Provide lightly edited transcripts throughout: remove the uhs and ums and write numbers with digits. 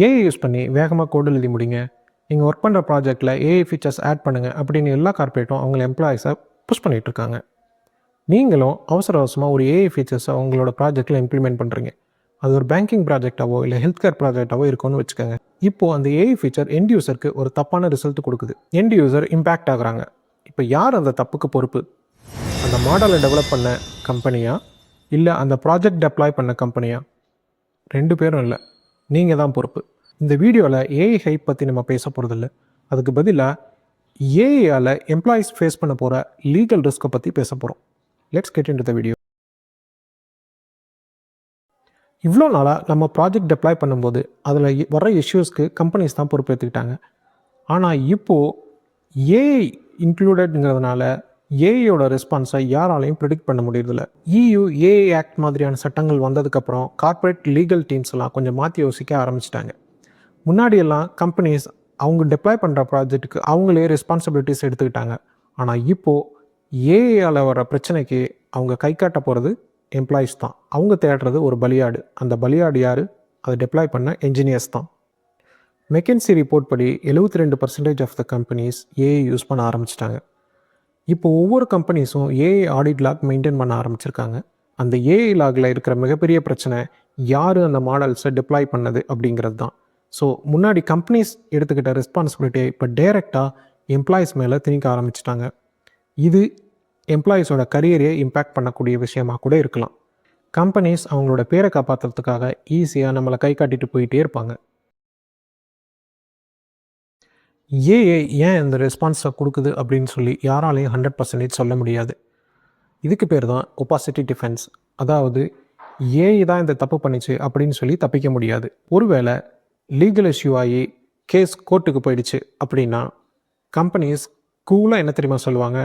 AI use பண்ணி வேகமாக கோடு எழுதி முடிங்க, நீங்கள் ஒர்க் பண்ணுற ப்ராஜெக்ட்டில் ஏஐ ஃபீச்சர்ஸ் ஆட் பண்ணுங்கள் அப்படின்னு எல்லா கார்ப்பரேட்டும் அவங்கள எம்ப்ளாயிஸை புஷ் பண்ணிகிட்ருக்காங்க. நீங்களும் அவசர அவசரமாக ஒரு ஏஐ ஃபீச்சர்ஸை உங்களோட ப்ராஜெக்ட்டில் இம்ப்ளிமெண்ட் பண்ணுறீங்க. அது ஒரு பேங்கிங் ப்ராஜெக்டாவோ இல்லை ஹெல்த் கேர் ப்ராஜெக்டாவோ இருக்கும்னு வச்சுக்கோங்க. இப்போது அந்த ஏஐ ஃபீச்சர் எண்ட் யூசருக்கு ஒரு தப்பான ரிசல்ட் கொடுக்குது. எண்ட் யூசர் இம்பேக்ட் ஆகுறாங்க. இப்போ யார் அந்த தப்புக்கு பொறுப்பு? அந்த மாடலை டெவலப் பண்ண கம்பெனியா இல்லை அந்த ப்ராஜெக்ட் டெப்ளாய் பண்ண கம்பெனியா? 2 பேரும் இல்லை, நீங்கள் தான் பொறுப்பு. இந்த வீடியோவில் ஏஐ ஹைப் பற்றி நம்ம பேச போகிறதில்ல. அதுக்கு பதிலாக ஏஐயால் எம்ப்ளாயீஸ் ஃபேஸ் பண்ண போகிற லீகல் ரிஸ்க்கை பற்றி பேச போகிறோம். Let's get into the video. இவ்வளோ நாளாக நம்ம ப்ராஜெக்ட் டெப்ளாய் பண்ணும்போது அதில் வர இஷ்யூஸ்க்கு கம்பெனிஸ் தான் பொறுப்பேற்றுக்கிட்டாங்க. ஆனால் இப்போது ஏஐ இன்க்ளூடட்ங்கிறதுனால ஏஐயோட ரெஸ்பான்ஸை யாராலையும் ப்ரிடிக்ட் பண்ண முடியறதில்ல. EU ஏஐ ஆக்ட் மாதிரியான சட்டங்கள் வந்ததுக்கப்புறம் கார்ப்பரேட் லீகல் டீம்ஸ் எல்லாம் கொஞ்சம் மாற்றி யோசிக்க ஆரம்பிச்சிட்டாங்க. முன்னாடியெல்லாம் கம்பெனிஸ் அவங்க டெப்ளாய் பண்ணுற ப்ராஜெக்ட்டுக்கு அவங்களே ரெஸ்பான்சிபிலிட்டிஸ் எடுத்துக்கிட்டாங்க. ஆனால் இப்போது ஏஐயால் வர பிரச்சனைக்கு அவங்க கை காட்ட போகிறது எம்ப்ளாயீஸ் தான். அவங்க தேடுறது ஒரு பலியாடு. அந்த பலியாடு யார்? அதை டெப்ளாய் பண்ண என்ஜினியர்ஸ் தான். மெக்கன்சி ரிப்போர்ட் படி 72% of the companies AI use பண்ண ஆரம்பிச்சிட்டாங்க. இப்போ ஒவ்வொரு கம்பெனிஸும் ஏஐ ஆடிட் லாக் மெயின்டைன் பண்ண ஆரம்பிச்சிருக்காங்க. அந்த ஏஐ லாகில் இருக்கிற மிகப்பெரிய பிரச்சனை யார் அந்த மாடல்ஸை டிப்ளாய் பண்ணது அப்படிங்கிறது தான். ஸோ முன்னாடி கம்பெனிஸ் எடுத்துக்கிட்ட ரெஸ்பான்சிபிலிட்டியை இப்போ டைரெக்டாக எம்ப்ளாயீஸ் மேலே திணிக்க ஆரம்பிச்சிட்டாங்க. இது எம்ப்ளாயீஸோட கரியரையே இம்பேக்ட் பண்ணக்கூடிய விஷயமாக கூட இருக்கலாம். கம்பெனிஸ் அவங்களோட பேரை காப்பாற்றுறதுக்காக ஈஸியாக நம்மளை கை காட்டிட்டு போயிட்டே இருப்பாங்க. ஏஐ ஏன் இந்த ரெஸ்பான்ஸை கொடுக்குது அப்படின்னு சொல்லி யாராலையும் 100% சொல்ல முடியாது. இதுக்கு பேர் தான் ஒப்பாசிட்டி டிஃபென்ஸ். அதாவது ஏஐ தான் இந்த தப்பு பண்ணிச்சு அப்படின்னு சொல்லி தப்பிக்க முடியாது. ஒருவேளை லீகல் இஷ்யூ ஆகி கேஸ் கோர்ட்டுக்கு போயிடுச்சு அப்படின்னா கம்பெனிஸ் கூலாக என்ன தெரியுமா சொல்லுவாங்க?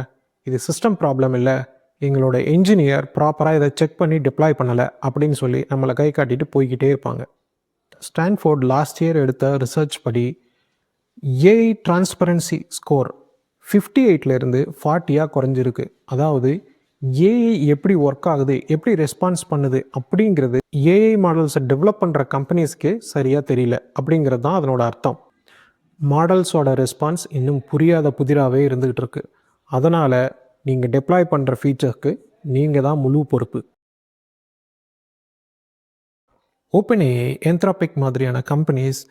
இது சிஸ்டம் ப்ராப்ளம் இல்லை, எங்களோட என்ஜினியர் ப்ராப்பராக இதை செக் பண்ணி டிப்ளாய் பண்ணலை அப்படின்னு சொல்லி நம்மளை கை காட்டிட்டு போய்கிட்டே இருப்பாங்க. ஸ்டான்ஃபோர்ட் லாஸ்ட் இயர் எடுத்த ரிசர்ச் படி ஏஐ டிரான்ஸ்பரன்சி ஸ்கோர் 58லேருந்து 40 குறைஞ்சிருக்கு. அதாவது ஏஐ எப்படி ஒர்க் ஆகுது, எப்படி ரெஸ்பான்ஸ் பண்ணுது அப்படிங்கிறது ஏஐ மாடல்ஸை டெவலப் பண்ணுற கம்பெனிஸ்க்கே சரியாக தெரியல அப்படிங்கிறது தான் அதனோட அர்த்தம். மாடல்ஸோட ரெஸ்பான்ஸ் இன்னும் புரியாத புதிராகவே இருந்துகிட்டு இருக்கு. அதனால் நீங்கள் டெப்ளாய் பண்ணுற ஃபீச்சருக்கு நீங்கள் தான் முழு பொறுப்பு. ஓப்பன்ஏஐ, என்த்ராபிக் மாதிரியான கம்பெனிஸ்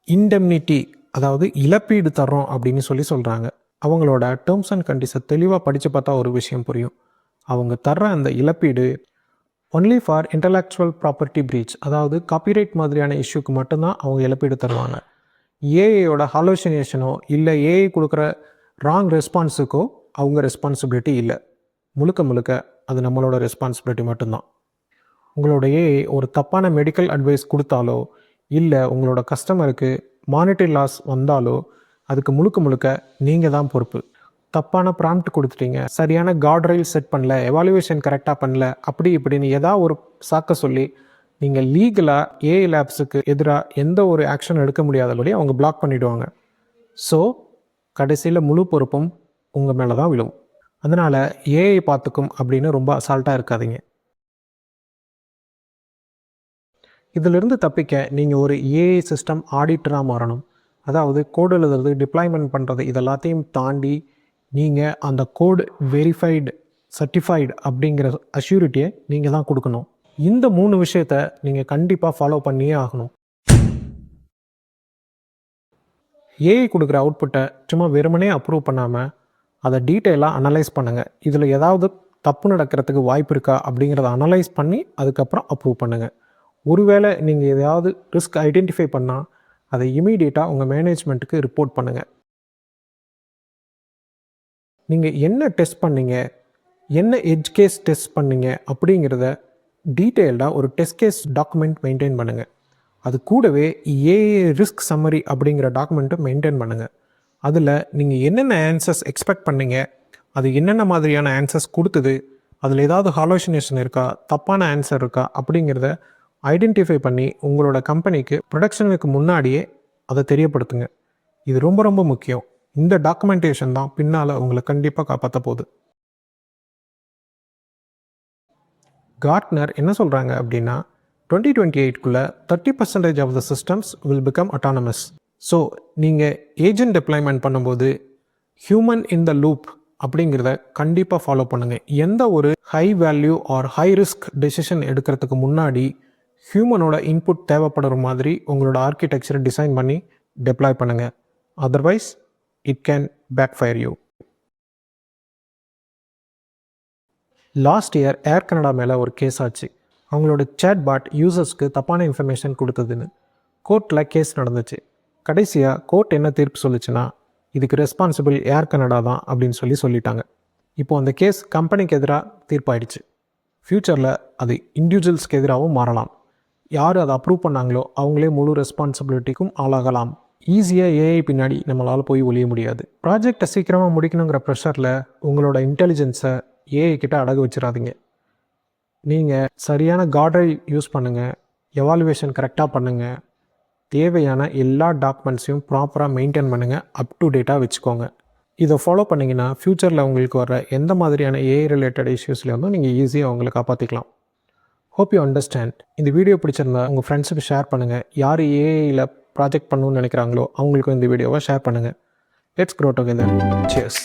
இண்டெம்னிட்டி, அதாவது இழப்பீடு தர்றோம் அப்படின்னு சொல்லி சொல்கிறாங்க. அவங்களோட டேர்ம்ஸ் அண்ட் கண்டிஷன் தெளிவாக படித்து பார்த்தா ஒரு விஷயம் புரியும். அவங்க தர்ற அந்த இழப்பீடு only for intellectual property breach, அதாவது காப்பிரைட் மாதிரியான இஷ்யூக்கு மட்டும்தான் அவங்க இழப்பீடு தருவாங்க. ஏஐயோட ஹாலோசினேஷனோ இல்லை ஏஐ கொடுக்குற ராங் ரெஸ்பான்ஸுக்கோ அவங்க ரெஸ்பான்சிபிலிட்டி இல்லை. முழுக்க முழுக்க அது நம்மளோட ரெஸ்பான்சிபிலிட்டி மட்டும்தான். உங்களோட ஏஐ ஒரு தப்பான மெடிக்கல் அட்வைஸ் கொடுத்தாலோ இல்லை உங்களோட கஸ்டமருக்கு மானிட்டரி லாஸ் வந்தாலோ அதுக்கு முழுக்க முழுக்க நீங்கள் தான் பொறுப்பு. தப்பான ப்ராம்ப்ட் கொடுத்துட்டீங்க, சரியான கார்ட் ரயில் செட் பண்ணல, எவாலுவேஷன் கரெக்டாக பண்ணல, அப்படி இப்படின்னு ஏதாவது ஒரு சாக்க சொல்லி நீங்கள் லீகலாக ஏஐ லேப்ஸுக்கு எதிராக எந்த ஒரு ஆக்ஷன் எடுக்க முடியாதபடி அவங்க பிளாக் பண்ணிவிடுவாங்க. ஸோ கடைசியில் முழு பொறுப்பும் உங்கள் மேலே தான் விழும். அதனால் ஏஐ பார்த்துக்கும் அப்படின்னு ரொம்ப அசால்ட்டாக இருக்காதீங்க. இதிலிருந்து தப்பிக்க நீங்கள் ஒரு ஏஐ சிஸ்டம் ஆடிட்டராக மாறணும். அதாவது கோடு எழுதுறது, டிப்ளாய்மெண்ட் பண்ணுறது, இதெல்லாத்தையும் தாண்டி நீங்கள் அந்த கோடு வெரிஃபைடு, சர்டிஃபைடு அப்படிங்கிற அஷ்யூரிட்டியை நீங்கள் தான் கொடுக்கணும். இந்த 3 விஷயத்தை நீங்கள் கண்டிப்பாக ஃபாலோ பண்ணியே ஆகணும். ஏஐ கொடுக்குற அவுட்புட்டை சும்மா வெறுமனே அப்ரூவ் பண்ணாமல் அதை டீட்டெயிலாக அனலைஸ் பண்ணுங்கள். இதில் ஏதாவது தப்பு நடக்கிறதுக்கு வாய்ப்பு இருக்கா அப்படிங்கிறத அனலைஸ் பண்ணி அதுக்கப்புறம் அப்ரூவ் பண்ணுங்கள். ஒருவேளை நீங்கள் எதாவது ரிஸ்க் ஐடென்டிஃபை பண்ணால் அதை இமீடியட்டாக உங்கள் மேனேஜ்மெண்ட்டுக்கு ரிப்போர்ட் பண்ணுங்கள். நீங்கள் என்ன டெஸ்ட் பண்ணீங்க, என்ன எட்ஜ் கேஸ் டெஸ்ட் பண்ணீங்க அப்படிங்கிறத டீட்டெயில்டாக ஒரு டெஸ்ட் கேஸ் டாக்குமெண்ட் மெயின்டைன் பண்ணுங்கள். அது கூடவே ஏஐ ரிஸ்க் சம்மரி அப்படிங்கிற டாக்குமெண்ட்டை மெயின்டைன் பண்ணுங்கள். அதில் நீங்கள் என்னென்ன ஆன்சர்ஸ் எக்ஸ்பெக்ட் பண்ணீங்க, அது என்னென்ன மாதிரியான ஆன்சர்ஸ் கொடுத்தது, அதில் ஏதாவது ஹாலோசினேஷன் இருக்கா, தப்பான ஆன்சர் இருக்கா அப்படிங்கிறத ஐடென்டிஃபை பண்ணி உங்களோட கம்பெனிக்கு ப்ரொடக்ஷனுக்கு முன்னாடியே அதை தெரியப்படுத்துங்க. இது ரொம்ப ரொம்ப முக்கியம். இந்த டாக்குமெண்டேஷன் தான் பின்னால் உங்களை கண்டிப்பாக காப்பாற்ற போகுது. கார்ட்னர் என்ன சொல்கிறாங்க அப்படின்னா 2028குள்ளே 30% of the systems will become autonomous. So நீங்கள் ஏஜென்ட் டெப்ளாய்மெண்ட் பண்ணும்போது ஹியூமன் இன் த லூப் அப்படிங்கிறத கண்டிப்பாக ஃபாலோ பண்ணுங்கள். எந்த ஒரு high value or high risk decision எடுக்கிறதுக்கு முன்னாடி ஹியூமனோட இன்புட் தேவைப்படுற மாதிரி உங்களோட ஆர்கிடெக்சரை டிசைன் பண்ணி டெப்ளாய் பண்ணுங்கள். Otherwise it can backfire you. Last year Air Canada மேலே ஒரு கேஸ் ஆச்சு. அவங்களோட சேட் பாட் யூசர்ஸ்க்கு தப்பான இன்ஃபர்மேஷன் கொடுத்ததுன்னு கோர்ட்டில் கேஸ் நடந்துச்சு. கடைசியாக கோர்ட் என்ன தீர்ப்பு சொல்லிச்சுன்னா, இதுக்கு ரெஸ்பான்சிபிள் ஏர் கனடா தான் அப்படின்னு சொல்லிட்டாங்க. இப்போது அந்த கேஸ் கம்பெனிக்கு எதிராக தீர்ப்பாயிடுச்சு. ஃப்யூச்சரில் அது இண்டிவிஜுவல்ஸ்க்கு எதிராகவும் மாறலாம். யார் அதை அப்ரூவ் பண்ணாங்களோ அவங்களே முழு ரெஸ்பான்சிபிலிட்டிக்கும் ஆளாகலாம். ஈஸியாக ஏஐ பின்னாடி நம்மளால் போய் ஒழிய முடியாது. ப்ராஜெக்டை சீக்கிரமாக முடிக்கணுங்கிற ப்ரெஷரில் உங்களோட இன்டெலிஜென்ஸை ஏஐ கிட்ட அடகு வச்சிடாதீங்க. நீங்கள் சரியான கார்டை யூஸ் பண்ணுங்கள், எவாலுவேஷன் கரெக்டாக பண்ணுங்கள், தேவையான எல்லா டாக்குமெண்ட்ஸையும் ப்ராப்பராக மெயின்டைன் பண்ணுங்கள், அப் டு டேட்டாக வச்சுக்கோங்க. இதை ஃபாலோ பண்ணிங்கன்னா ஃப்யூச்சரில் உங்களுக்கு வர எந்த மாதிரியான ஏஐ ரிலேட்டட் இஷ்யூஸ்லேருந்தும் நீங்கள் ஈஸியாக அவங்களை காப்பாற்றிக்கலாம். Hope you understand. இந்த வீடியோ பிடிச்சிருந்தா உங்கள் ஃப்ரெண்ட்ஸுக்கு ஷேர் பண்ணுங்கள். யார் ஏஐயில் ப்ராஜெக்ட் பண்ணணும்னு நினைக்கிறாங்களோ அவங்களுக்கும் இந்த வீடியோவை ஷேர் பண்ணுங்கள். Let's grow together. சியர்ஸ்.